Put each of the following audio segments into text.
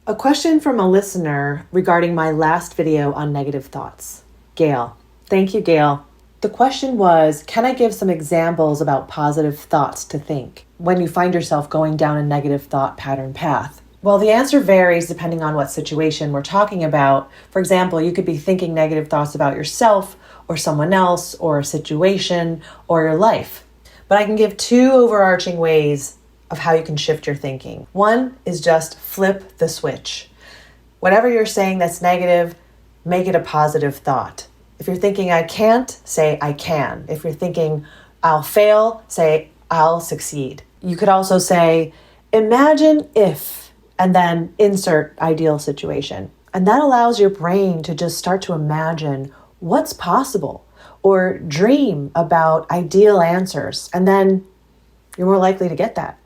A question from a listener regarding my last video on negative thoughts. Gail. Thank you, Gail. The question was, can I give some examples about positive thoughts to think when you find yourself going down a negative thought pattern path? Well, the answer varies depending on what situation we're talking about. For example, you could be thinking negative thoughts about yourself or someone else or a situation or your life. But I can give two overarching ways of how you can shift your thinking. One is just flip the switch. Whatever you're saying that's negative, make it a positive thought. If you're thinking I can't, say I can. If you're thinking I'll fail, say I'll succeed. You could also say, imagine if, and then insert ideal situation. And that allows your brain to just start to imagine what's possible or dream about ideal answers. And then you're more likely to get that.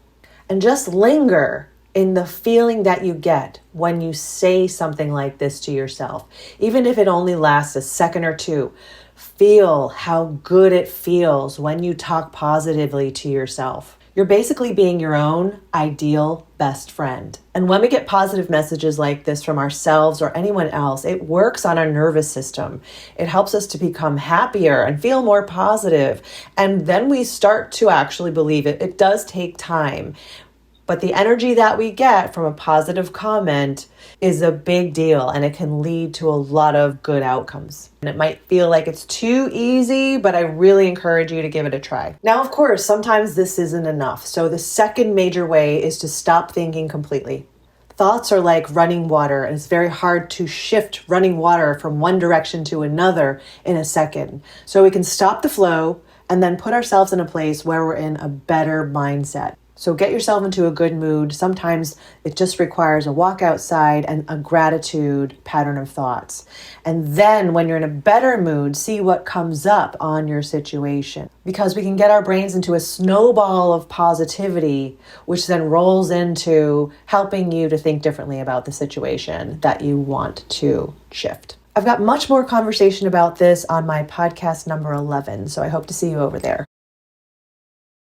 And just linger in the feeling that you get when you say something like this to yourself. Even if it only lasts a second or two, feel how good it feels when you talk positively to yourself. You're basically being your own ideal best friend. And when we get positive messages like this from ourselves or anyone else, it works on our nervous system. It helps us to become happier and feel more positive. And then we start to actually believe it. It does take time. But the energy that we get from a positive comment is a big deal, and it can lead to a lot of good outcomes. And it might feel like it's too easy, but I really encourage you to give it a try. Now, of course, sometimes this isn't enough. So the second major way is to stop thinking completely. Thoughts are like running water, and it's very hard to shift running water from one direction to another in a second. So we can stop the flow and then put ourselves in a place where we're in a better mindset. So get yourself into a good mood. Sometimes it just requires a walk outside and a gratitude pattern of thoughts. And then when you're in a better mood, see what comes up on your situation. Because we can get our brains into a snowball of positivity, which then rolls into helping you to think differently about the situation that you want to shift. I've got much more conversation about this on my podcast number 11, so I hope to see you over there.